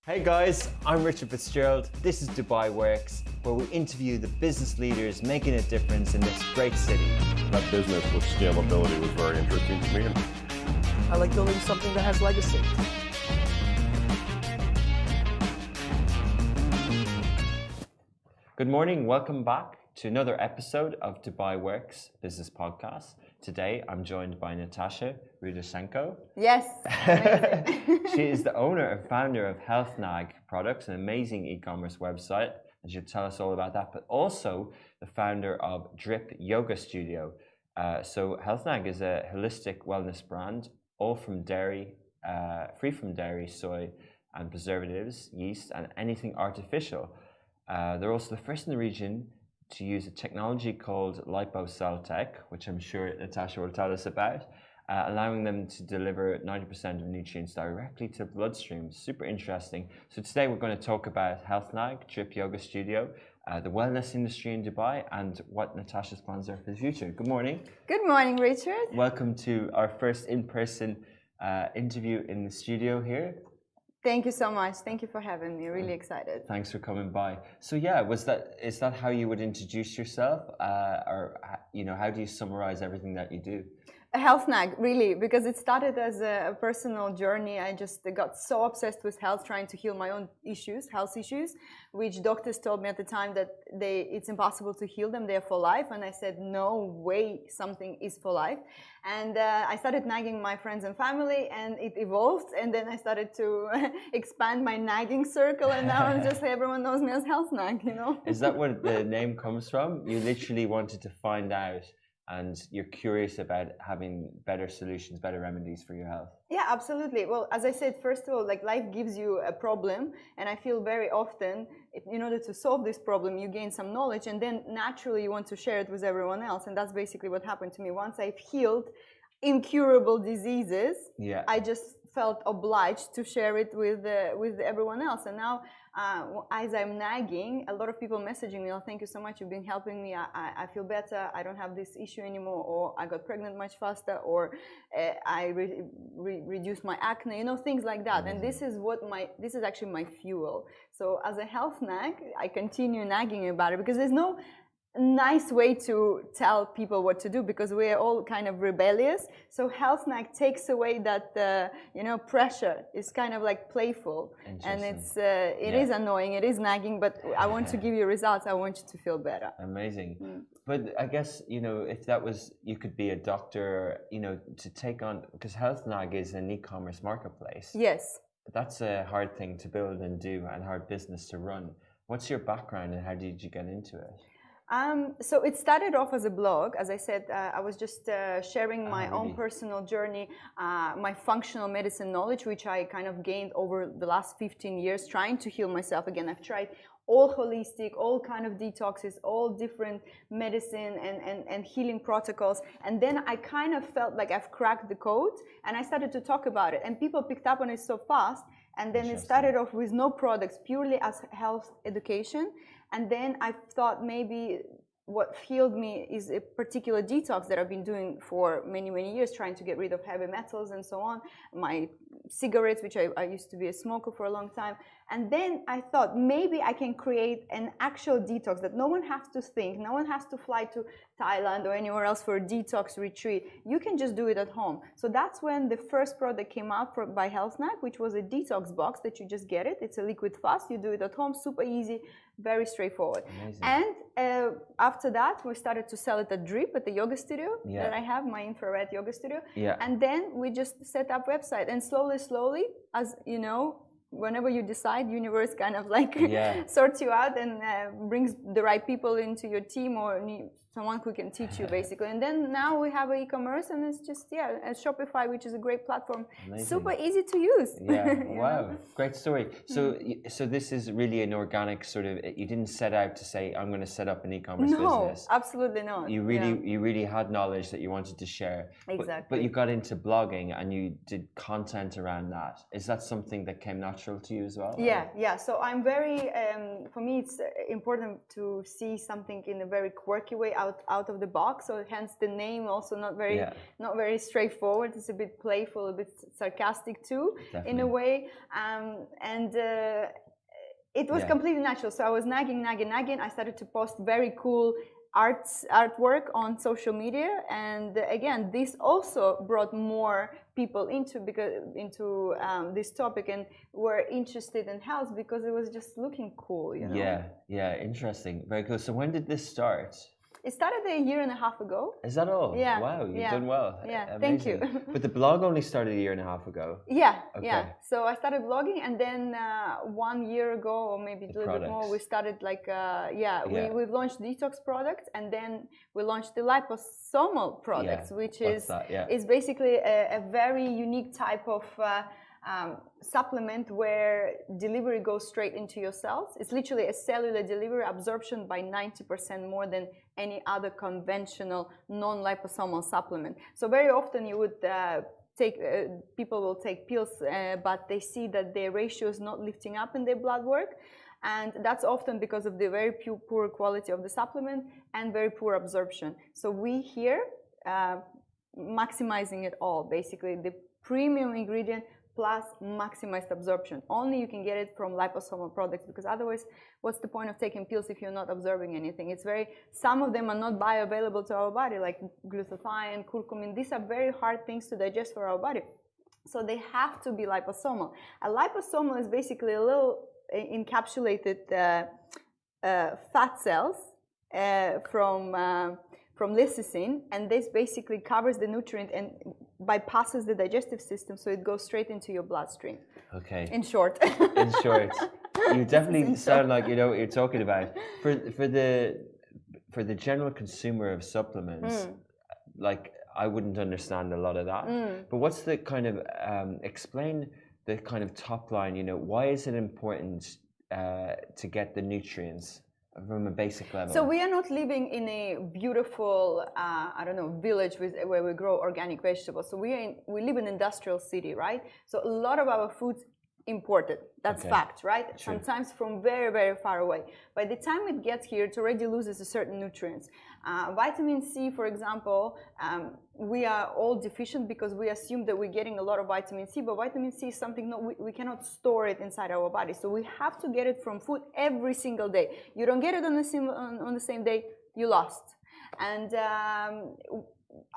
Hey guys, I'm Richard Fitzgerald. This is Dubai Works, where we interview the business leaders making a difference in this great city. That business with scalability was very interesting to me. I like building something that has legacy. Good morning, welcome back to another episode of Dubai Works Business Podcast. Today I'm joined by Natasha Rudatsenko. Yes, amazing. She is the owner and founder of HealthNag Products, an amazing e-commerce website, and she'll tell us all about that, but also the founder of Drip Yoga Studio. So HealthNag is a holistic wellness brand, all from dairy, free from dairy, soy, and preservatives, yeast, and anything artificial. They're also the first in the region to use a technology called lipocell tech, which I'm sure Natasha will tell us about, allowing them to deliver 90% of nutrients directly to the bloodstream. Super interesting. So today we're going to talk about HealthNag, Drip Yoga Studio, the wellness industry in Dubai, and what Natasha's plans are for the future. Good morning. Good morning, Richard. Welcome to our first in-person interview in the studio here. Thank you so much. Thank you for having me. Really excited. Thanks for coming by. So yeah, is that how you would introduce yourself, or how do you summarize everything that you do? HealthNag, really, because it started as a personal journey. I just got so obsessed with health, trying to heal my own issues, health issues, which doctors told me at the time that it's impossible to heal them. They're for life. And I said, no way, something is for life. And I started nagging my friends and family, and it evolved. And then I started to expand my nagging circle, and now I'm just everyone knows me as HealthNag. Is that where the name comes from? You literally wanted to find out, and you're curious about having better solutions, better remedies for your health. Yeah, absolutely. Well, as I said, first of all, life gives you a problem, and I feel very often, in order to solve this problem, you gain some knowledge, and then naturally you want to share it with everyone else, and that's basically what happened to me. Once I've healed incurable diseases, I just felt obliged to share it with everyone else. And now, as I'm nagging, a lot of people messaging me, oh, thank you so much, you've been helping me, I feel better, I don't have this issue anymore, or I got pregnant much faster, or I reduced my acne, things like that. And this is actually my fuel. So as a health nag, I continue nagging about it, because there's no nice way to tell people what to do, because we are all kind of rebellious. So HealthNag takes away that pressure. It's kind of like playful, and it is annoying, it is nagging, but I want to give you results. I want you to feel better. Amazing. But I guess if that was, you could be a doctor, to take on, because HealthNag is an e-commerce marketplace. Yes, that's a hard thing to build and do, and hard business to run. What's your background, and how did you get into it? So it started off as a blog. As I said, I was just sharing my own personal journey, my functional medicine knowledge, which I kind of gained over the last 15 years, trying to heal myself again. I've tried all holistic, all kind of detoxes, all different medicine and healing protocols. And then I kind of felt like I've cracked the code, and I started to talk about it. And people picked up on it so fast. And then it started off with no products, purely as health education. And then I thought maybe what healed me is a particular detox that I've been doing for many, many years, trying to get rid of heavy metals and so on. My cigarettes, which I used to be a smoker for a long time. And then I thought maybe I can create an actual detox that no one has to think, no one has to fly to Thailand or anywhere else for a detox retreat. You can just do it at home. So that's when the first product came out by HealthNag, which was a detox box that you just get it. It's a liquid fast. You do it at home, super easy, very straightforward. Amazing. And after that, we started to sell it at Drip, at the yoga studio that I have, my infrared yoga studio. And then we just set up website, and slowly, as you know, whenever you decide, universe kind of like sorts you out and brings the right people into your team, or someone who can teach you basically. And then now we have e-commerce, and it's just a Shopify, which is a great platform. Amazing. Super easy to use. Wow, great story. So this is really an organic sort of, you didn't set out to say, I'm going to set up an e-commerce business. No, absolutely not. You really had knowledge that you wanted to share. Exactly. But you got into blogging, and you did content around that. Is that something that came natural to you as well? Yeah. So I'm very, for me, it's important to see something in a very quirky way out of the box. So hence the name also not very straightforward. It's a bit playful, a bit sarcastic too, in a way. It was completely natural. So I was nagging. I started to post very cool artwork on social media, and again, this also brought more people into this topic, and were interested in health because it was just looking cool, you know. Yeah, interesting, very cool. So when did this start? It started a year and a half ago. Is that all? Yeah. Wow, you've done well. Yeah, amazing. thank you. But the blog only started a year and a half ago. Yeah, okay. So I started blogging, and then 1 year ago, or maybe a little bit more, we started we've launched detox products, and then we launched the liposomal products, which is basically a very unique type of supplement where delivery goes straight into your cells. It's literally a cellular delivery, absorption by 90% more than any other conventional non-liposomal supplement. So very often you would people will take pills, but they see that their ratio is not lifting up in their blood work. And that's often because of the very poor quality of the supplement and very poor absorption. So we here maximizing it all, basically the premium ingredient plus maximized absorption. Only you can get it from liposomal products, because otherwise, what's the point of taking pills if you're not absorbing anything? Some of them are not bioavailable to our body, like glutathione, curcumin. These are very hard things to digest for our body. So they have to be liposomal. A liposomal is basically a little encapsulated fat cells from lecithin, and this basically covers the nutrient and bypasses the digestive system, so it goes straight into your bloodstream. Okay. In short. In short, you definitely sound like you know what you're talking about. For the general consumer of supplements, like I wouldn't understand a lot of that. But what's the kind of explain the kind of top line? You know, why is it important to get the nutrients from a basic level? So we are not living in a beautiful, village where we grow organic vegetables. So we live in an industrial city, right? So a lot of our food's imported. That's fact, right? True. Sometimes from very, very far away. By the time it gets here, it already loses a certain nutrients. Vitamin C, for example, we are all deficient because we assume that we're getting a lot of vitamin C, but vitamin C is something we cannot store it inside our body. So we have to get it from food every single day. You don't get it on the same day, you lost. And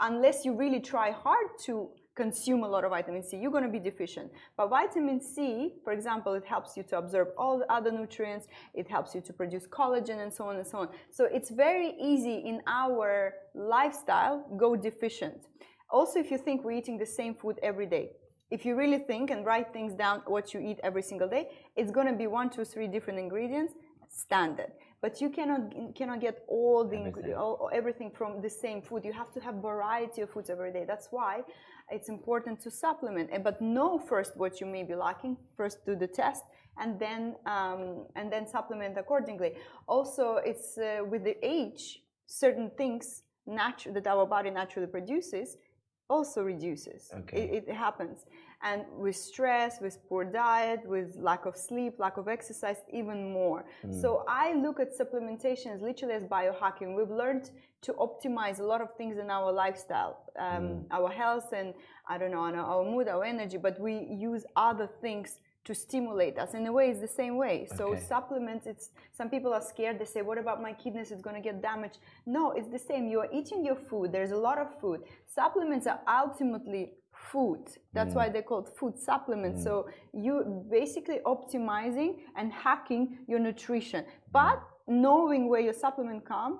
unless you really try hard to consume a lot of vitamin C, you're going to be deficient. But vitamin C, for example, it helps you to absorb all the other nutrients, it helps you to produce collagen, and so on and so on. So it's very easy in our lifestyle go deficient. Also, if you think we're eating the same food every day, if you really think and write things down what you eat every single day, it's going to be 1, 2, 3 different ingredients standard. But you cannot get all the everything from the same food. You have to have variety of foods every day. That's why it's important to supplement. But know first what you may be lacking. First do the test, and then supplement accordingly. Also, it's with the age, certain things that our body naturally produces also reduces. It happens. And with stress, with poor diet, with lack of sleep, lack of exercise, even more. So I look at supplementation as literally as biohacking. We've learned to optimize a lot of things in our lifestyle, our health and, our mood, our energy, but we use other things to stimulate us. In a way, it's the same way. So supplements, some people are scared. They say, what about my kidneys? It's going to get damaged. No, it's the same. You are eating your food. There's a lot of food. Supplements are ultimately food. That's why they're called food supplements. So you basically optimizing and hacking your nutrition, but knowing where your supplement comes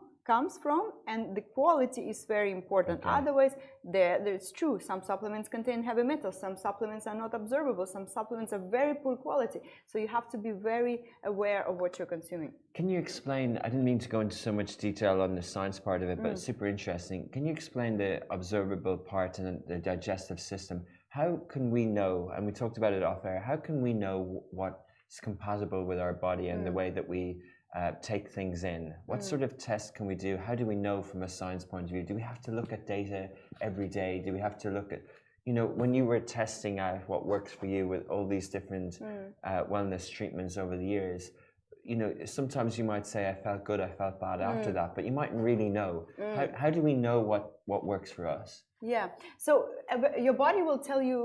from, and the quality is very important. Otherwise, it's true. Some supplements contain heavy metals. Some supplements are not absorbable. Some supplements are very poor quality. So you have to be very aware of what you're consuming. Can you explain, I didn't mean to go into so much detail on the science part of it, but it's super interesting. Can you explain the observable part and the digestive system? How can we know, and we talked about it off air, how can we know what's compatible with our body and the way that we take things in? What sort of tests can we do? How do we know from a science point of view? Do we have to look at data every day? Do we have to look at, when you were testing out what works for you with all these different wellness treatments over the years, you know, sometimes you might say, I felt good, I felt bad after that, but you mightn't really know. How do we know what works for us? Yeah. So your body will tell you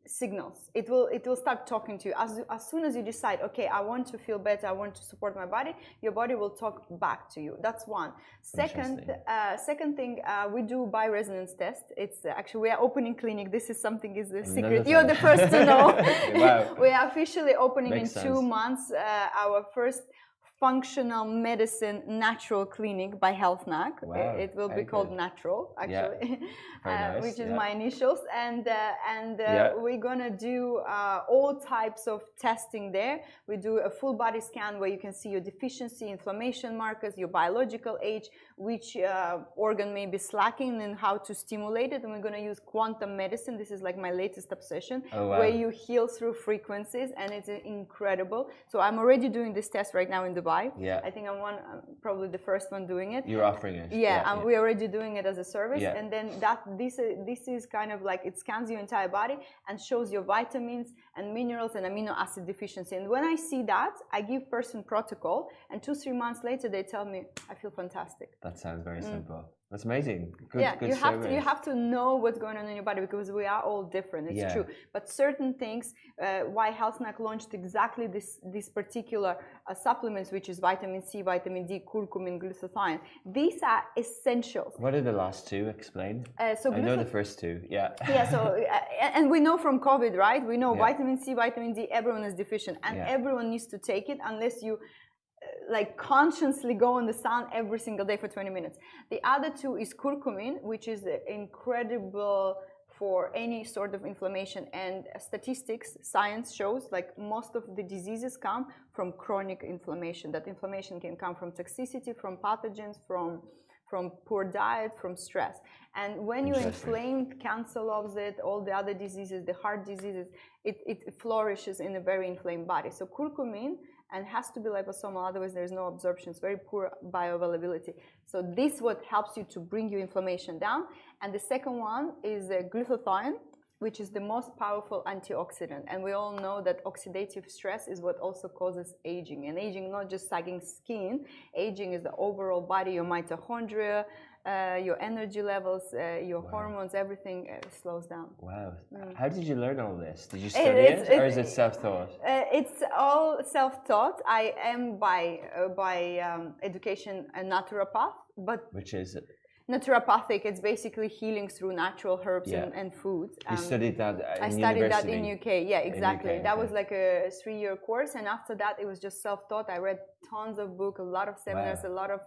signals. It will start talking to you as soon as you decide, okay, I want to feel better, I want to support my body. Your body will talk back to you. That's one. Second thing, we do bioresonance test. It's actually, we are opening clinic. This is something is a secret. You're the first to know. Wow. We are officially opening Makes in sense. 2 months our first functional medicine natural clinic by HealthNag. Wow, It will be called Natural, actually, nice, which is my initials. And we're gonna do all types of testing there. We do a full body scan where you can see your deficiency, inflammation markers, your biological age, which organ may be slacking, and how to stimulate it. And we're gonna use quantum medicine. This is like my latest obsession, where you heal through frequencies, and it's incredible. So I'm already doing this test right now in Dubai. Yeah. I think I'm probably the first one doing it. You're offering it. We're already doing it as a service. Yeah. And then this is kind of like, it scans your entire body and shows your vitamins and minerals and amino acid deficiency. And when I see that, I give person protocol, and 2-3 months later they tell me, I feel fantastic. That sounds very simple. That's amazing. Good, good you have to know what's going on in your body, because we are all different. It's true. But certain things, why HealthNag launched exactly this particular supplements, which is vitamin C, vitamin D, curcumin, glutathione. These are essentials. What are the last two? Explain. I know the first two. Yeah. Yeah. So and we know from COVID, right? We know vitamin C, vitamin D. Everyone is deficient, and everyone needs to take it unless you like consciously go in the sun every single day for 20 minutes. The other two is curcumin, which is incredible for any sort of inflammation, and statistics, science shows like most of the diseases come from chronic inflammation. That inflammation can come from toxicity, from pathogens, from poor diet, from stress. And when you're inflamed, cancer loves it, all the other diseases, the heart diseases, it flourishes in a very inflamed body. So curcumin, and has to be liposomal, otherwise there's no absorption. It's very poor bioavailability. So this what helps you to bring your inflammation down. And the second one is glutathione, which is the most powerful antioxidant. And we all know that oxidative stress is what also causes aging. And aging, not just sagging skin, aging is the overall body, your mitochondria, your energy levels, your hormones, everything slows down. Wow. How did you learn all this? Did you study it, or is it self-taught? It's all self-taught. I am by education a naturopath, but Which is it? Naturopathic, it's basically healing through natural herbs and foods. You studied that I studied that in UK. Yeah, exactly. UK, that was like a 3-year course, and after that it was just self-taught. I read tons of books, a lot of seminars, a lot of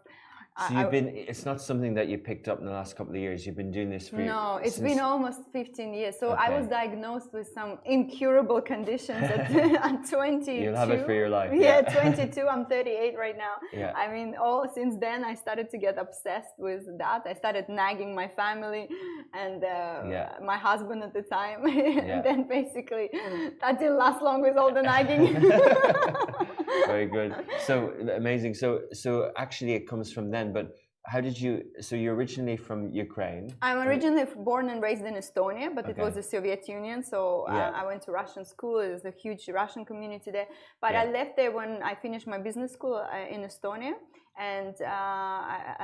So it's not something that you picked up in the last couple of years. You've been doing this for No, it's been almost 15 years. So I was diagnosed with some incurable conditions at 22. You'll have it for your life. Yeah, 22. I'm 38 right now. Yeah. I mean, since then I started to get obsessed with that. I started nagging my family and my husband at the time. And then basically that didn't last long with all the nagging. Very good. So amazing. So actually it comes from then, but how did you, so you're originally from Ukraine? I'm originally born and raised in Estonia, but it was the Soviet Union. So I went to Russian school. There's a huge Russian community there. But I left there when I finished my business school in Estonia. And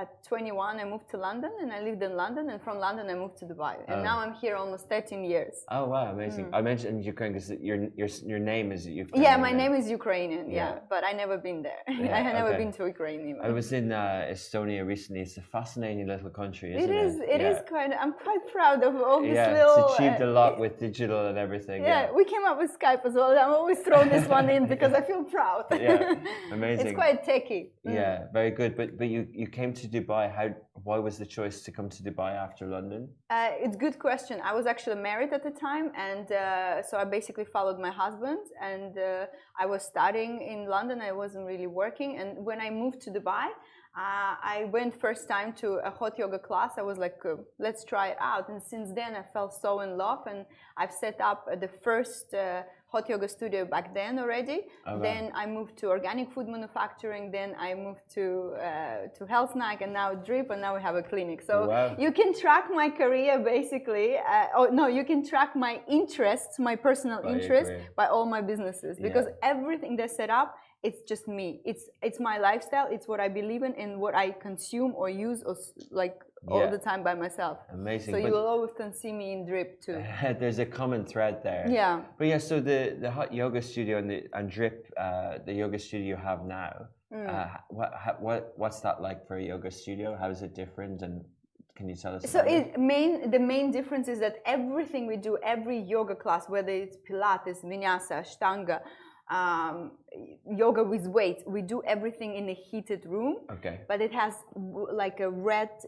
at 21, I moved to London, and I lived in London. And from London, I moved to Dubai. And now I'm here almost 13 years. Oh, wow, amazing. I mentioned Ukraine because your name is Ukrainian. Yeah, my name is Ukrainian, but I never been there. I have never been to Ukraine even. I was in Estonia recently. It's a fascinating little country, isn't it? It is quite, I'm quite proud of all this little... it's achieved a lot with digital and everything. Yeah, we came up with Skype as well. I'm always throwing this one in because I feel proud. Yeah, amazing. It's quite techy. Yeah, very good. But you came to Dubai. Why was the choice to come to Dubai after London? It's a good question. I was actually married at the time, and so I basically followed my husband, and I was studying in London. I wasn't really working, and when I moved to Dubai, I went first time to a hot yoga class. I was like, let's try it out. And since then, I fell so in love, and I've set up the first hot yoga studio back then already. Then I moved to organic food manufacturing. Then I moved to HealthNag, and now Drip, and now we have a clinic. So you can track my career basically. You can track my interests, my personal interests by all my businesses, because everything they set up it's just me. It's my lifestyle. It's what I believe in and what I consume or use or like all the time by myself. Amazing. So you will often see me in Drip too. There's a common thread there. Yeah. But yeah, so the hot yoga studio and Drip, the yoga studio you have now, what's that like for a yoga studio? How is it different? And can you tell us? So the main difference is that everything we do, every yoga class, whether it's Pilates, Vinyasa, Ashtanga, yoga with weights, we do everything in a heated room. Okay. But it has like a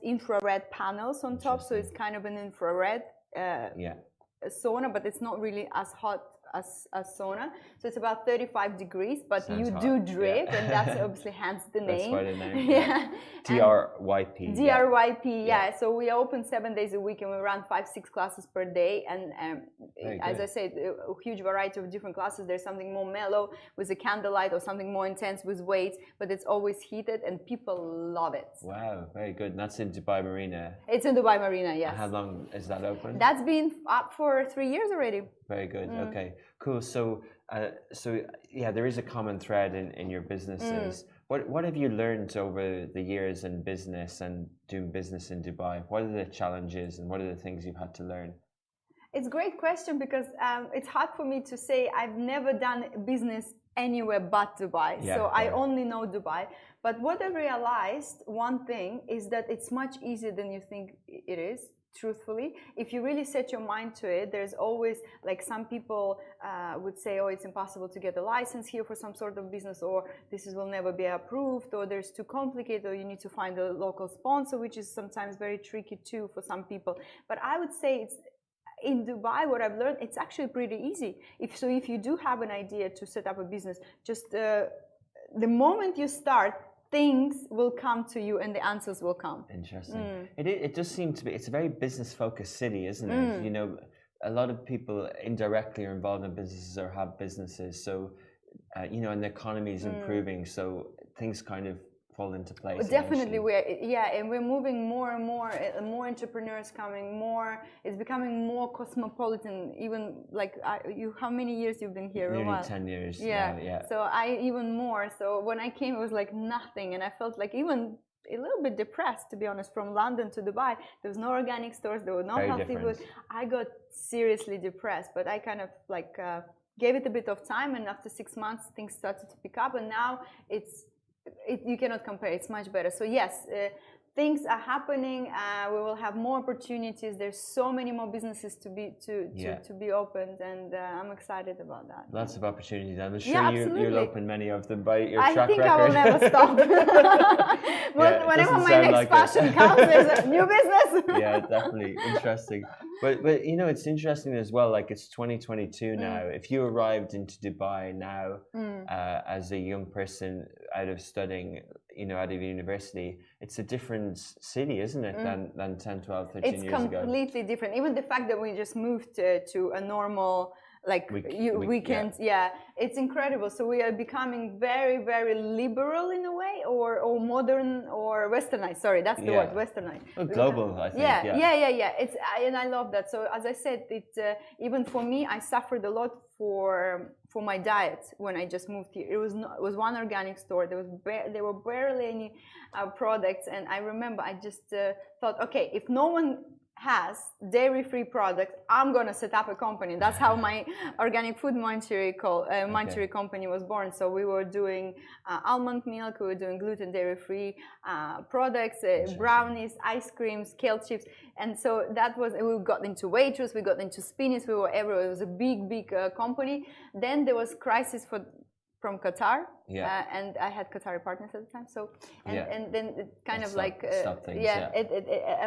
infrared panels on top, so it's kind of an infrared sauna, but it's not really as hot as sauna. So it's about 35 degrees, but Sounds you hot. do drip, and that's obviously hence the name. That's why the name. Yeah. DRYP. DRYP, yeah. So we open 7 days a week and we run 5-6 classes per day. And as I said, a huge variety of different classes. There's something more mellow with a candlelight or something more intense with weights, but it's always heated and people love it. Wow, very good. And that's in Dubai Marina. It's in Dubai Marina, yes. How long is that open? That's been up for 3 years already. Very good. Okay, cool. So yeah, there is a common thread in your businesses. What have you learned over the years in business and doing business in Dubai? What are the challenges and what are the things you've had to learn? It's a great question because it's hard for me to say. I've never done business anywhere but Dubai. So I only know Dubai. But what I realized, one thing, is that it's much easier than you think it is. Truthfully, if you really set your mind to it, there's always, like, some people would say, oh, it's impossible to get a license here for some sort of business, or this will never be approved, or there's too complicated, or you need to find a local sponsor, which is sometimes very tricky too for some people. But I would say it's in Dubai, what I've learned, it's actually pretty easy. If you do have an idea to set up a business, just the moment you start, things will come to you and the answers will come. Interesting. It does seem to be, it's a very business-focused city, isn't it? You know, a lot of people indirectly are involved in businesses or have businesses. So, you know, and the economy is improving. So things kind of fall into place. Definitely, and we're moving more and more entrepreneurs coming, it's becoming more cosmopolitan. Even like how many years you've been here? Nearly 10 years. Yeah. So even more. So when I came, it was like nothing, and I felt like even a little bit depressed, to be honest. From London to Dubai, there was no organic stores, there were no healthy food. I got seriously depressed, but I kind of like gave it a bit of time, and after 6 months, things started to pick up, and now you cannot compare. It's much better. So yes, things are happening. We will have more opportunities. There's so many more businesses to be opened, and I'm excited about that. Lots of opportunities. I'm sure you'll open many of them by your track record. I think I will never stop. Whenever my next passion comes, there's a new business. Yeah, definitely interesting. But you know, it's interesting as well. Like, it's 2022 now. If you arrived into Dubai now as a young person out of studying, you know, out of university, it's a different city, isn't it, than 10, 12, 13 years ago? It's completely different. Even the fact that we just moved to a normal, like, weekends, it's incredible. So we are becoming very, very liberal in a way, or modern, or westernized. Sorry, that's the word, westernized. Oh, global, I think. Yeah. And I love that. So as I said, even for me, I suffered a lot for my diet when I just moved here. It was one organic store. There were barely any products, and I remember I just thought, okay, if no one has dairy-free products, I'm gonna set up a company. That's how my organic food Manchuri company was born. So we were doing almond milk, we were doing gluten dairy-free products, brownies, ice creams, kale chips, and so that was. We got into Waitrose, we got into Spinneys, we were everywhere. It was a big company. Then there was crisis from Qatar, and I had Qatari partners at the time. So, and then it kind of like, it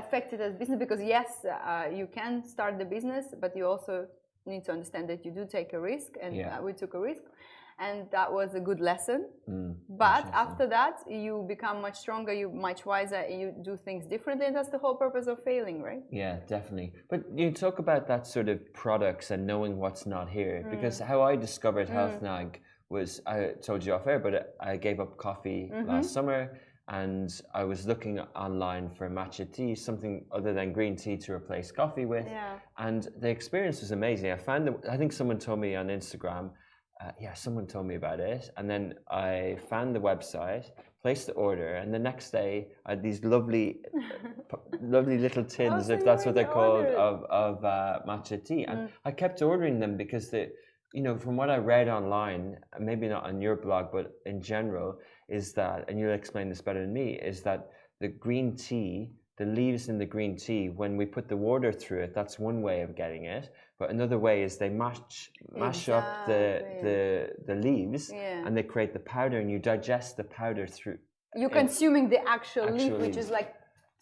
affected us business, because yes, you can start the business, but you also need to understand that you do take a risk, and we took a risk, and that was a good lesson. But after that, you become much stronger, you're much wiser, and you do things differently, and that's the whole purpose of failing, right? Yeah, definitely. But you talk about that sort of products and knowing what's not here, because how I discovered HealthNag was, I told you off air, but I gave up coffee last summer, and I was looking online for matcha tea, something other than green tea to replace coffee with, and the experience was amazing. I think someone told me on Instagram, yeah, someone told me about it, and then I found the website, placed the order, and the next day I had these lovely, lovely little tins, so if you that's what they're called, ordered. of matcha tea, and I kept ordering them because from what I read online, maybe not on your blog, but in general, is that, and you'll explain this better than me, is that the green tea, the leaves in the green tea, when we put the water through it, that's one way of getting it. But another way is they mash up the leaves, and they create the powder, and you digest the powder through. You're consuming the actual leaf, which leaves. is like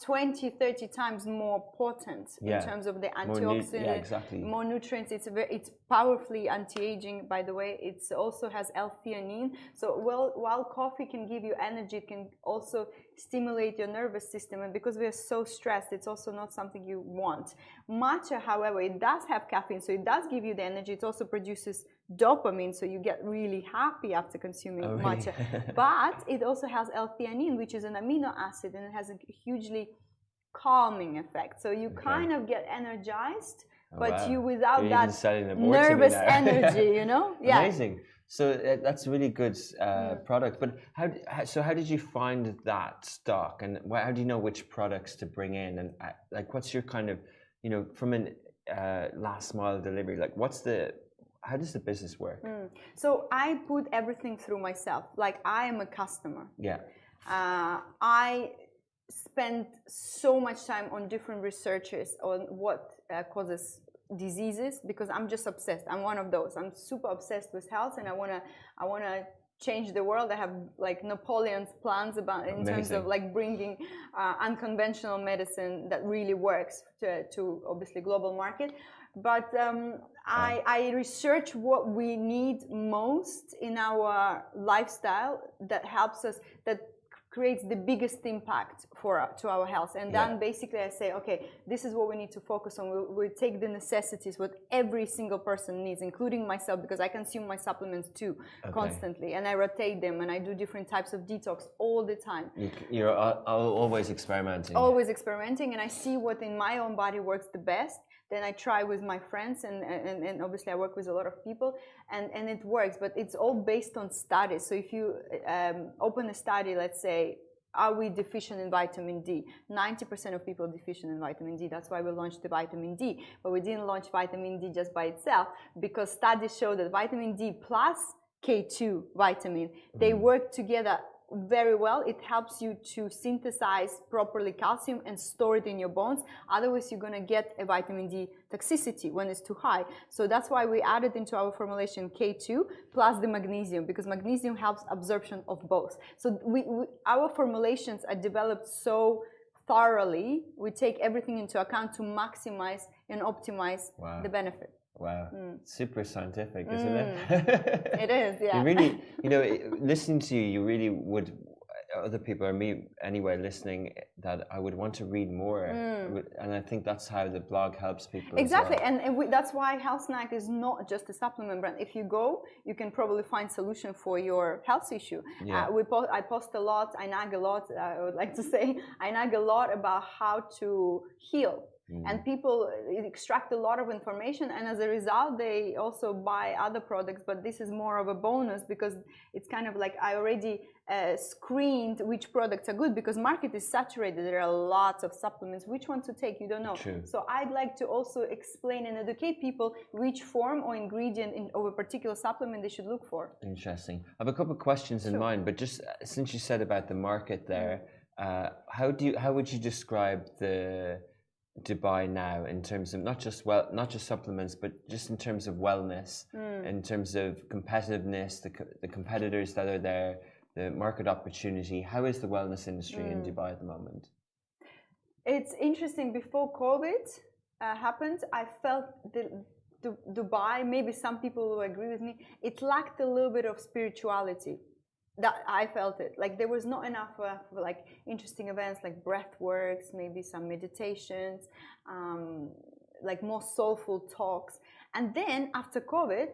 20-30 times more potent in terms of the antioxidant, more nutrients. It's powerfully anti-aging, by the way. It also has L-theanine. So while coffee can give you energy, it can also stimulate your nervous system. And because we are so stressed, it's also not something you want. Matcha, however, it does have caffeine, so it does give you the energy. It also produces dopamine, so you get really happy after consuming matcha. But it also has L-theanine, which is an amino acid, and it has a hugely calming effect. So you kind of get energized, but you without that nervous energy, Yeah. Amazing. So that's a really good product. But how did you find that stock, and how do you know which products to bring in, and like what's your kind of, from an last mile delivery, like how does the business work? So I put everything through myself. Like I am a customer. Yeah. I spend so much time on different researches on what causes diseases, because I'm just obsessed. I'm one of those. I'm super obsessed with health, and I wanna change the world. I have like Napoleon's plans in terms of like bringing unconventional medicine that really works to obviously global market. But I research what we need most in our lifestyle that helps us, that creates the biggest impact to our health. And then basically I say, okay, this is what we need to focus on. We take the necessities, what every single person needs, including myself, because I consume my supplements too, constantly. And I rotate them, and I do different types of detox all the time. You're always experimenting. Always experimenting, and I see what in my own body works the best. Then I try with my friends, and obviously I work with a lot of people, and it works, but it's all based on studies. So if you open a study, let's say, are we deficient in vitamin D? 90% of people are deficient in vitamin D. That's why we launched the vitamin D. But we didn't launch vitamin D just by itself, because studies show that vitamin D plus K2 vitamin, they work together very well. It helps you to synthesize properly calcium and store it in your bones. Otherwise, you're going to get a vitamin D toxicity when it's too high. So that's why we added into our formulation K2 plus the magnesium, because magnesium helps absorption of both. So our formulations are developed so thoroughly. We take everything into account to maximize and optimize the benefit. Wow, super scientific, isn't it? It is, yeah. You really, listening to you really would, other people, or me anyway, listening, that I would want to read more. And I think that's how the blog helps people. Exactly, and that's why Health Snack is not just a supplement brand. If you go, you can probably find solution for your health issue. Yeah. I post a lot, I nag a lot, I would like to say. I nag a lot about how to heal. And people extract a lot of information, and as a result they also buy other products, but this is more of a bonus, because it's kind of like I already screened which products are good, because market is saturated. There are lots of supplements. Which one to take, you don't know. True. So I'd like to also explain and educate people which form or ingredient of a particular supplement they should look for. Interesting. I have a couple of questions in mind, but just since you said about the market there, how would you describe the Dubai now in terms of not just supplements, but just in terms of wellness, in terms of competitiveness, the competitors that are there, the market opportunity? How is the wellness industry in Dubai at the moment? It's interesting. Before COVID happened, I felt Dubai, maybe some people will agree with me, it lacked a little bit of spirituality. That I felt it, like there was not enough like interesting events like breath works, maybe some meditations, like more soulful talks. And then after COVID,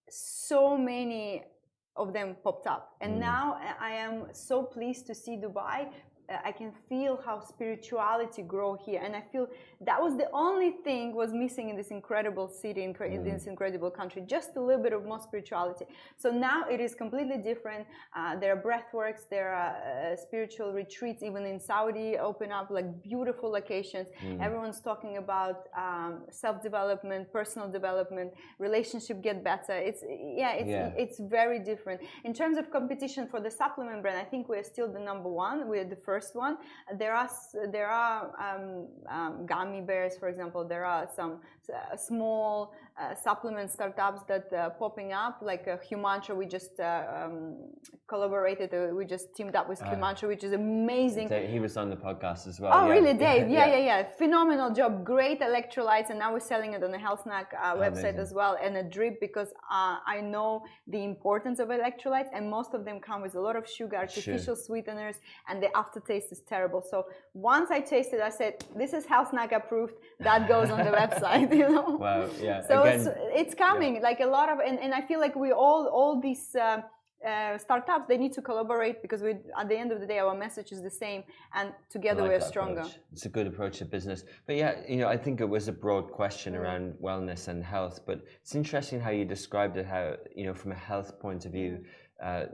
so many of them popped up, and now I am so pleased to see Dubai I can feel how spirituality grow here, and I feel that was the only thing was missing in this incredible city, in this incredible country, just a little bit of more spirituality. So now it is completely different. There are breathworks, there are spiritual retreats, even in Saudi open up like beautiful locations. Everyone's talking about self-development, personal development, relationship get better. It's very different. In terms of competition for the supplement brand, I think we're still the number one. We're the first one. There are gummy bears, for example. There are some small supplement startups that popping up, like Humantra. We just collaborated. We just teamed up with Humantra, which is amazing. He was on the podcast as well. Oh, really, Dave? Yeah. Phenomenal job. Great electrolytes, and now we're selling it on the Health Snack website as well, and a drip, because I know the importance of electrolytes, and most of them come with a lot of sugar, artificial sweeteners, and the aftertaste is terrible. So once I tasted, I said, "This is Health Snack approved." That goes on the website, you know. Wow, yeah. So it's coming, like a lot of, and I feel like we all these startups, they need to collaborate, because we, at the end of the day, our message is the same, and together we're stronger. Approach. It's a good approach to business. But yeah, you know, I think it was a broad question around wellness and health, but it's interesting how you described it, how, you know, from a health point of view,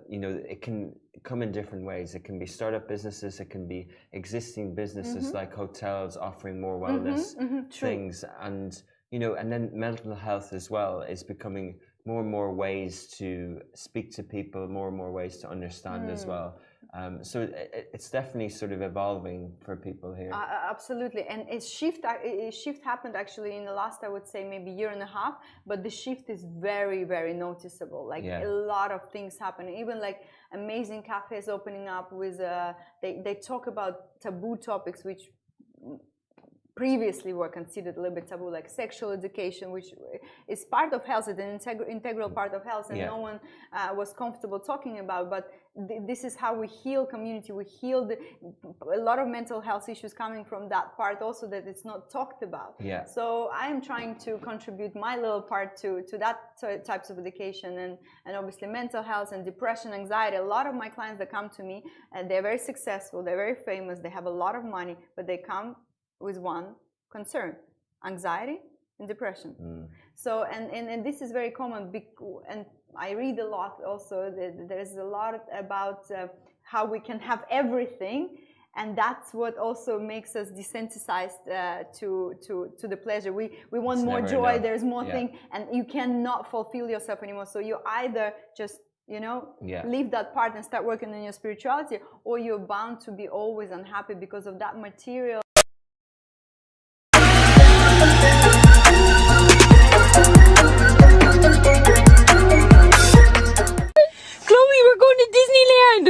you know, it can come in different ways. It can be startup businesses, it can be existing businesses like hotels offering more wellness things, and, you know, and then mental health as well is becoming more and more ways to speak to people, more and more ways to understand as well. So it's definitely sort of evolving for people here. Absolutely, and a shift happened actually in the last, I would say, maybe year and a half, but the shift is very, very noticeable. Like a lot of things happen, even like amazing cafes opening up with, they talk about taboo topics, which previously were considered a little bit taboo, like sexual education, which is part of health, it's an integral part of health, and no one was comfortable talking about. But this is how we heal community. We heal a lot of mental health issues coming from that part also, that it's not talked about. So I am trying to contribute my little part to that types of education, and obviously mental health and depression, anxiety. A lot of my clients that come to me, they're very successful, they're very famous, they have a lot of money, but they come with one concern: anxiety and depression. So and this is very common, and I read a lot also. There's a lot about how we can have everything, and that's what also makes us desensitized to the pleasure. We want more joy. Enough. There's more thing, and you cannot fulfill yourself anymore. So you either just, you know, leave that part and start working on your spirituality, or you're bound to be always unhappy because of that material. We're going to Disneyland!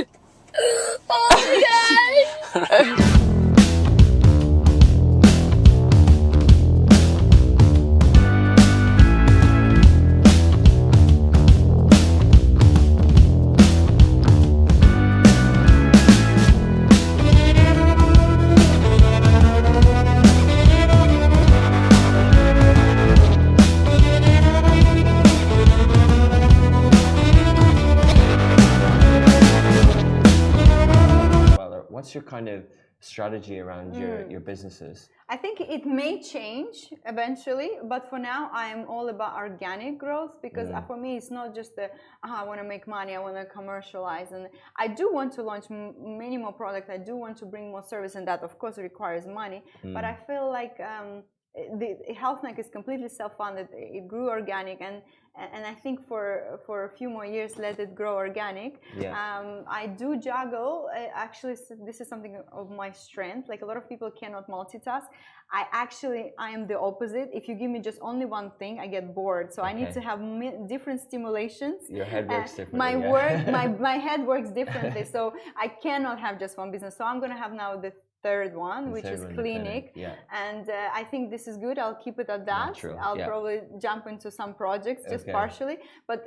Oh my god! What's your kind of strategy around your businesses? I think it may change eventually, but for now I am all about organic growth, because for me it's not just I want to make money, I want to commercialize, and I do want to launch many more products, I do want to bring more service, and that of course requires money, but I feel like the Health Snack is completely self-funded. It grew organic, and I think for a few more years, let it grow organic. I do juggle. Actually, this is something of my strength. Like a lot of people cannot multitask. I am the opposite. If you give me just only one thing, I get bored. So I need to have different stimulations. Your head works differently. My head works differently. So I cannot have just one business. So I'm going to have now the third one, which is clinic, and I think this is good. I'll keep it at that. Natural. I'll probably jump into some projects just partially, but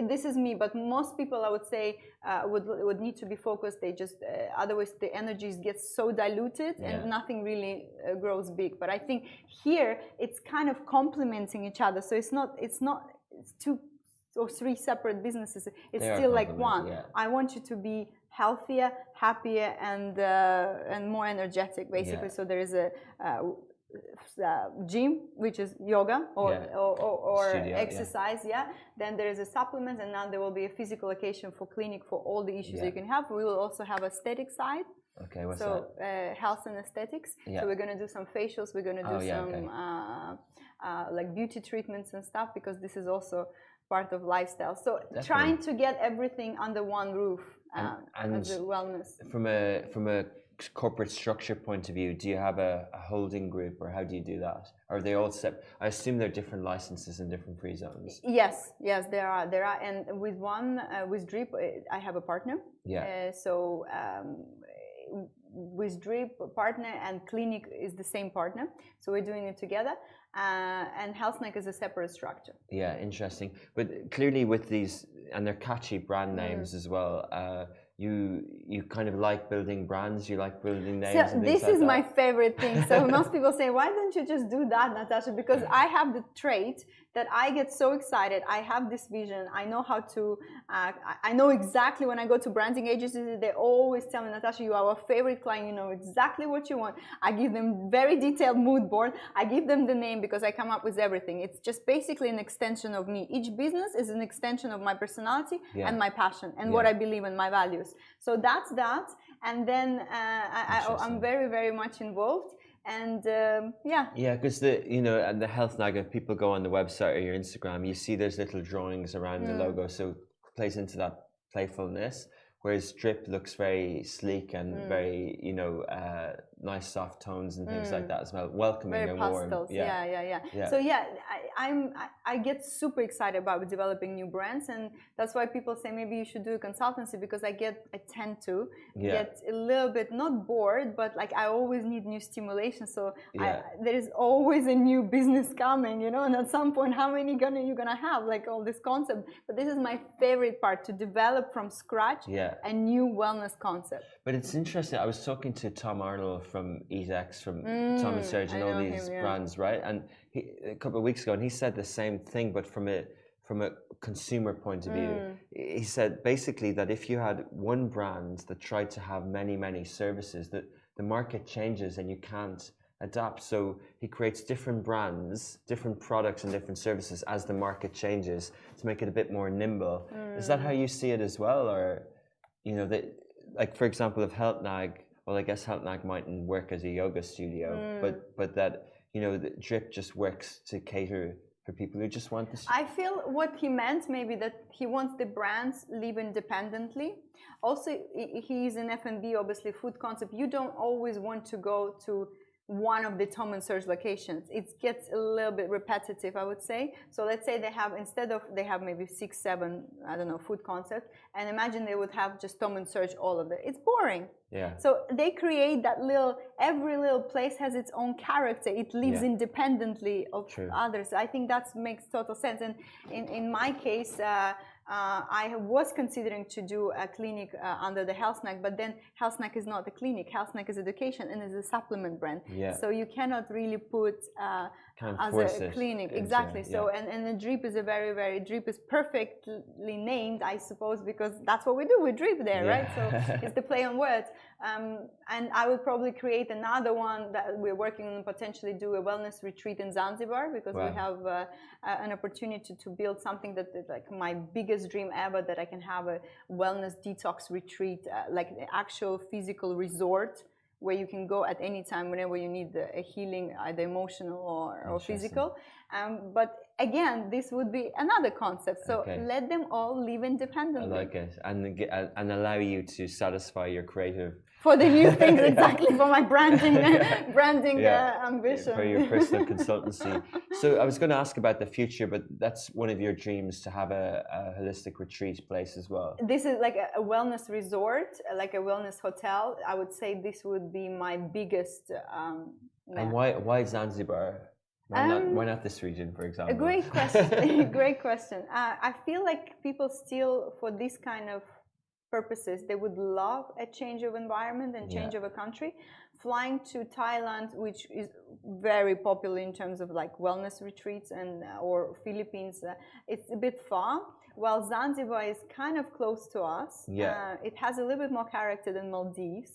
this is me. But most people, I would say, would need to be focused. They just otherwise the energies get so diluted and nothing really grows big. But I think here it's kind of complementing each other. So it's or three separate businesses, it's They are still like one. complementary, yeah. I want you to be healthier, happier, and more energetic, basically. Yeah. So there is a gym, which is yoga or Studio, exercise, Then there is a supplement, and now there will be a physical location for clinic for all the issues you can have. We will also have aesthetic side. Okay, what's so that? health and aesthetics. So we're going to do some facials. We're going to do some like beauty treatments and stuff, because this is also part of lifestyle. So trying to get everything under one roof and as a wellness. From a corporate structure point of view, do you have a holding group, or how do you do that? Are they all separate? I assume there are different licenses in different free zones. Yes, there are, and with Drip, I have a partner. With Drip partner and clinic is the same partner, so we're doing it together. And Health Snack is a separate structure. Yeah, interesting. But clearly with these, and they're catchy brand names as well. You kind of like building brands. You like building names. So this is my favorite thing. So most people say, "Why don't you just do that, Natasha?" Because I have the trait that I get so excited. I have this vision. I know how to. I know exactly when I go to branding agencies, they always tell me, "Natasha, you are our favorite client. You know exactly what you want." I give them very detailed mood board. I give them the name because I come up with everything. It's just basically an extension of me. Each business is an extension of my personality and my passion and what I believe in, my values. So that's that. And then I'm very, very much involved. And because and the Health Nag, if people go on the website or your Instagram, you see there's little drawings around the logo, so it plays into that playfulness. Whereas Drip looks very sleek and very nice soft tones and things like that as well, welcoming very and pastels. warm. Yeah. So I get super excited about developing new brands, and that's why people say maybe you should do a consultancy, because I tend to get a little bit not bored, but like I always need new stimulation. So there is always a new business coming, and at some point, how many you gonna have, like all this concept? But this is my favorite part, to develop from scratch a new wellness concept. But it's interesting. I was talking to Tom Arnold from EaseX, from Tom and Serge, and all these brands, right? And a couple of weeks ago, and he said the same thing, but from a consumer point of view. He said basically that if you had one brand that tried to have many services, that the market changes and you can't adapt. So he creates different brands, different products and different services as the market changes to make it a bit more nimble. Is that how you see it as well? Or, like for example, if Health Nag, well, I guess Health Nag mightn't work as a yoga studio, but that, the Drip just works to cater for people who just want this. I feel what he meant, maybe that he wants the brands live independently. Also, he's an F&B, obviously food concept. You don't always want to go to one of the Tom and Serge locations. It gets a little bit repetitive, I would say. So let's say they have maybe 6, 7, I don't know, food concepts, and imagine they would have just Tom and Serge, all of it. It's boring. Yeah. So they create every little place has its own character. It lives independently of others. I think that makes total sense. And in my case, I was considering to do a clinic under the Health Snack, but then Health Snack is not a clinic. Health Snack is education and is a supplement brand. So you cannot really put as a clinic. Exactly. So and the Drip is Drip is perfectly named, I suppose, because that's what we do. We drip there, right? So it's the play on words. And I will probably create another one that we're working on, potentially do a wellness retreat in Zanzibar, because we have an opportunity to build something that is like my biggest dream ever, that I can have a wellness detox retreat, like an actual physical resort where you can go at any time whenever you need a healing, either emotional or physical. But again, this would be another concept. So let them all live independently. I like it. And allow you to satisfy your creative... For the new things, exactly, for my branding ambition. For your personal consultancy. So I was going to ask about the future, but that's one of your dreams, to have a holistic retreat place as well. This is like a wellness resort, like a wellness hotel. I would say this would be my biggest... And why Zanzibar? Why not this region, for example? A great question. Great question. I feel like people still, for this kind of purposes, they would love a change of environment and change of a country. Flying to Thailand, which is very popular in terms of like wellness retreats, and or Philippines, it's a bit far. While Zanzibar is kind of close to us. It has a little bit more character than Maldives.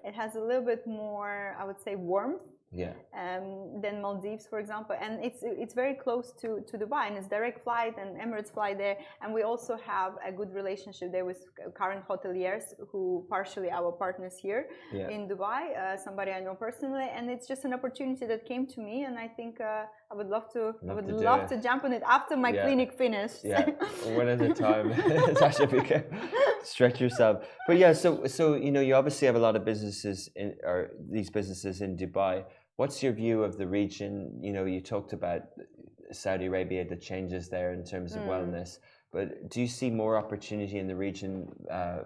It has a little bit more, I would say, warmth. Than Maldives, for example, and it's very close to Dubai, and it's direct flight, and Emirates fly there, and we also have a good relationship there with current hoteliers who partially our partners here in Dubai, somebody I know personally, and it's just an opportunity that came to me, and I think I would love to jump on it after my clinic finished. One at a time. Natasha, if you can stretch yourself. But yeah, so you know, you obviously have a lot of businesses these businesses in Dubai. What's your view of the region? You know, you talked about Saudi Arabia, the changes there in terms of wellness, but do you see more opportunity in the region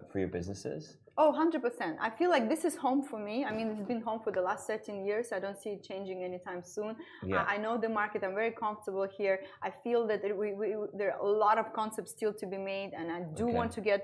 for your businesses? Oh, 100%. I feel like this is home for me. I mean, it's been home for the last 13 years. I don't see it changing anytime soon. I know the market. I'm very comfortable here. I feel that there are a lot of concepts still to be made, and I do want to get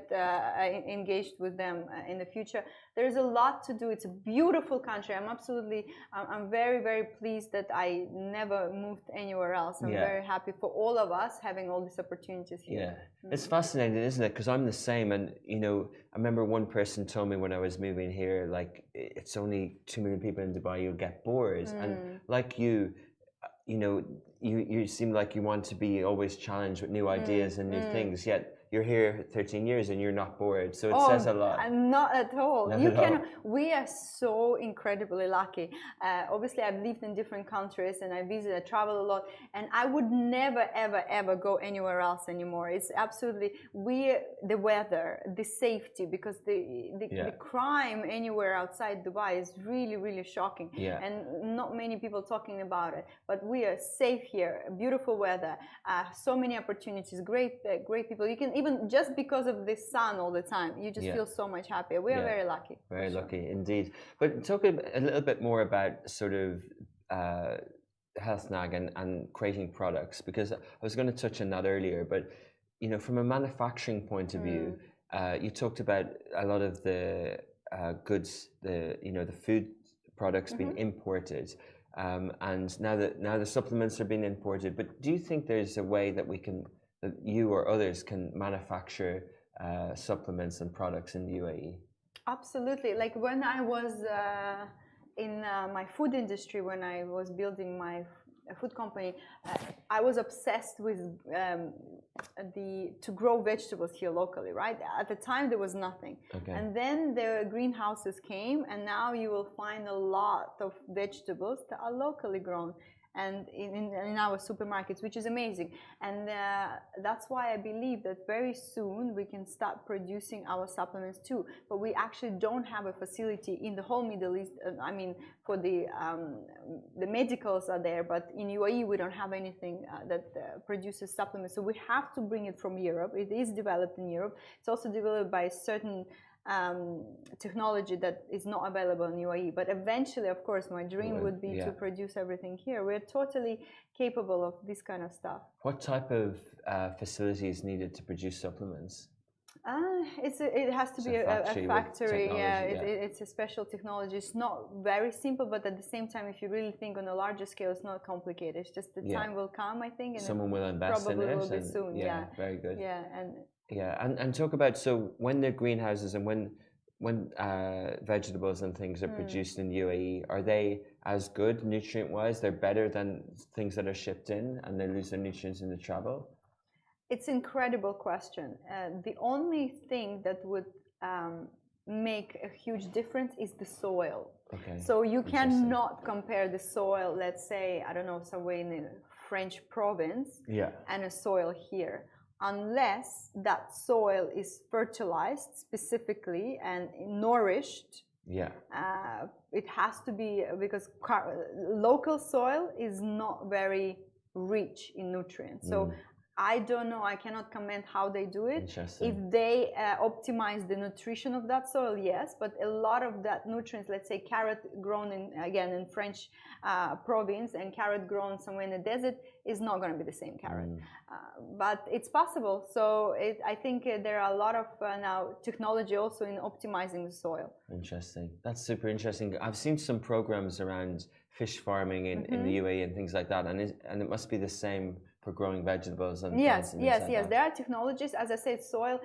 engaged with them in the future. There's a lot to do. It's a beautiful country. I'm very, very pleased that I never moved anywhere else. I'm very happy for all of us having all these opportunities here. It's fascinating, isn't it? Because I'm the same, and you know, I remember one person told me when I was moving here, like, it's only 2 million people in Dubai, you'll get bored. And like you know, you seem like you want to be always challenged with new ideas and new things, yet you're here 13 years and you're not bored, so it says a lot. Not at all. We are so incredibly lucky. Obviously, I've lived in different countries, and I visit, I travel a lot, and I would never, ever, ever go anywhere else anymore. It's absolutely the weather, the safety, because the crime anywhere outside Dubai is really, really shocking, and not many people talking about it. But we are safe here, beautiful weather, so many opportunities, great people. You can even just because of the sun all the time, you just feel so much happier. We are very lucky. Very lucky indeed. But talk a little bit more about sort of HealthNag and creating products, because I was going to touch on that earlier. But you know, from a manufacturing point of view, you talked about a lot of the goods, the food products being imported. And now the supplements are being imported. But do you think there's a way that that you or others can manufacture supplements and products in the UAE? Absolutely. Like when I was in my food industry, when I was building my food company, I was obsessed with to grow vegetables here locally, right? At the time, there was nothing. And then the greenhouses came, and now you will find a lot of vegetables that are locally grown and in our supermarkets, which is amazing. And that's why I believe that very soon we can start producing our supplements too. But we actually don't have a facility in the whole Middle East. I mean, for the medicals are there, but in UAE we don't have anything that produces supplements. So we have to bring it from Europe. It is developed in Europe. It's also developed by certain technology that is not available in UAE, but eventually, of course, my dream would be to produce everything here. We're totally capable of this kind of stuff. What type of facility is needed to produce supplements? It has to be a factory. It's a special technology. It's not very simple, but at the same time, if you really think on a larger scale, it's not complicated. It's just the time will come, I think, and someone will invest in it. Probably will be soon. Very good. And talk about, so when the greenhouses and when vegetables and things are produced in UAE, are they as good nutrient-wise? They're better than things that are shipped in, and they lose their nutrients in the travel? It's an incredible question. The only thing that would make a huge difference is the soil. So you cannot compare the soil, let's say, I don't know, somewhere in the French province and a soil here, unless that soil is fertilized specifically and nourished. It has to be, because local soil is not very rich in nutrients. So I don't know. I cannot comment how they do it. Interesting. If they optimize the nutrition of that soil, yes. But a lot of that nutrients, let's say carrot grown in French province and carrot grown somewhere in the desert, is not going to be the same carrot. But it's possible. So I think there are a lot of now technology also in optimizing the soil. Interesting. That's super interesting. I've seen some programs around fish farming in the UAE and things like that, and it must be the same for growing vegetables and yes. that. There are technologies, as I said, soil.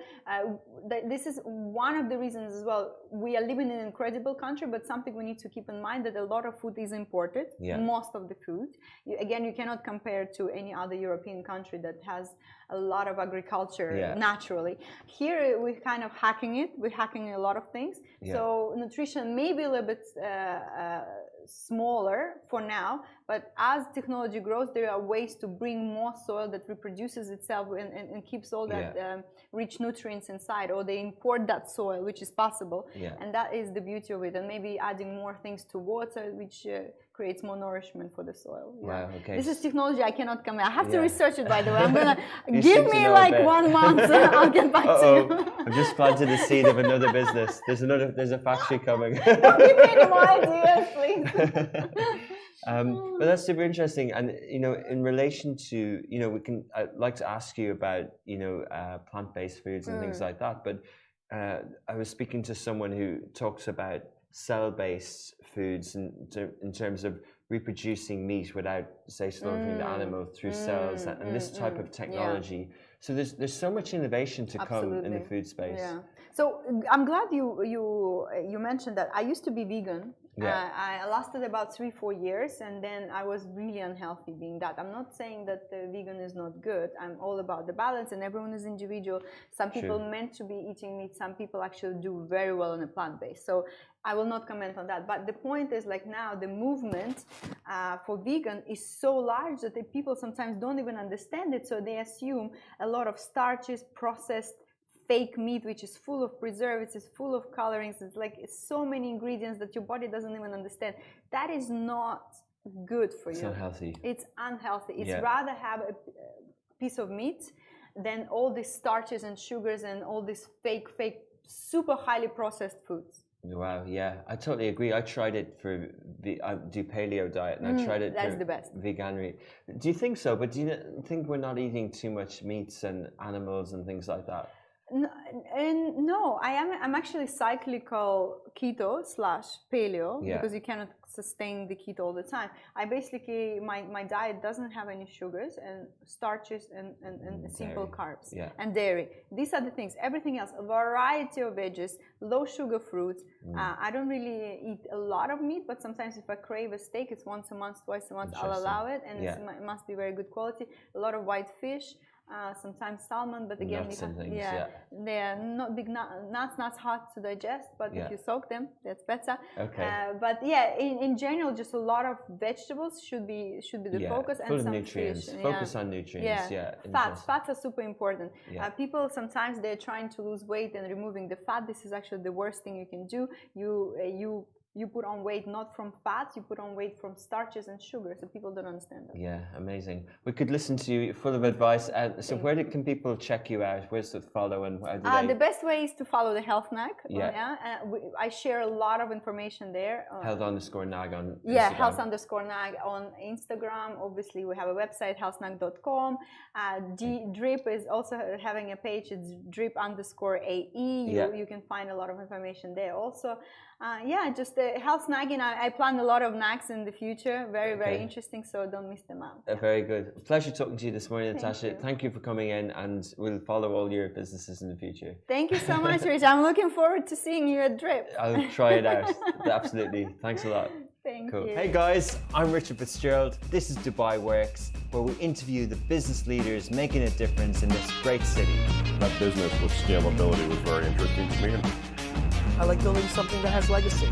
This is one of the reasons as well. We are living in an incredible country, but something we need to keep in mind that a lot of food is imported. Most of the food. You cannot compare to any other European country that has a lot of agriculture naturally. Here we're kind of hacking it. We're hacking a lot of things. So nutrition may be a little bit smaller for now, but as technology grows, there are ways to bring more soil that reproduces itself and keeps all that rich nutrients inside, or they import that soil, which is possible. And that is the beauty of it. And maybe adding more things to water, which creates more nourishment for the soil. Wow, okay. This is technology I cannot come. I have to research it, by the way. I'm gonna give me like 1 month. I'll get back to you. I've just planted the seed of another business. There's a factory coming. Don't give me any more ideas, please. But that's super interesting. And in relation to I'd like to ask you about plant-based foods and things like that. But I was speaking to someone who talks about cell-based foods in terms of reproducing meat without, say, slaughtering the animal through cells and this type of technology. So there's so much innovation to come in the food space. So I'm glad you mentioned that. I used to be vegan. I lasted about 3-4 years, and then I was really unhealthy being that. I'm not saying that vegan is not good. I'm all about the balance, and everyone is individual. Some people meant to be eating meat. Some people actually do very well on a plant-based. So I will not comment on that. But the point is, like, now the movement for vegan is so large that the people sometimes don't even understand it. So they assume a lot of starches, processed fake meat, which is full of preservatives, is full of colorings. It's so many ingredients that your body doesn't even understand. That is not good for you. It's unhealthy. It's unhealthy. It's rather have a piece of meat than all these starches and sugars and all these fake, super highly processed foods. Wow, yeah, I totally agree. I tried it for I do paleo diet, and I tried it for the best. Veganuary. Do you think so? But do you think we're not eating too much meats and animals and things like that? No, I'm actually cyclical keto / paleo because you cannot sustain the keto all the time. I basically my diet doesn't have any sugars and starches and simple carbs and dairy. These are the things. Everything else, a variety of veggies, low sugar fruits. I don't really eat a lot of meat, but sometimes if I crave a steak, it's once a month, twice a month. I'll allow it, and it must be very good quality. A lot of white fish. Sometimes salmon, but again, they are not big nuts hard to digest, but if you soak them, that's better. But in general, just a lot of vegetables should be the focus, and some nutrients. Fish. Focus on nutrients. Fats are super important. People sometimes they're trying to lose weight and removing the fat. This is actually the worst thing you can do. You put on weight not from fats, you put on weight from starches and sugar. So people don't understand that. Yeah, amazing. We could listen to you full of advice. So where can people check you out? Where's the follow and how do they? The best way is to follow the Health Nag. I share a lot of information there. Health_nag on Instagram. Health_nag on Instagram. Obviously, we have a website, healthnag.com. Drip is also having a page. It's drip_AE. You can find a lot of information there also. Just health nagging. I plan a lot of nags in the future. Very interesting. So don't miss them out. Very good. Pleasure talking to you this morning, Natasha. Thank you for coming in, and we'll follow all your businesses in the future. Thank you so much, Rich. I'm looking forward to seeing you at Drip. I'll try it out. Absolutely. Thanks a lot. Thank you. Hey guys, I'm Richard Fitzgerald. This is Dubai Works, where we interview the business leaders making a difference in this great city. That business with scalability was very interesting to me. I like building something that has legacy.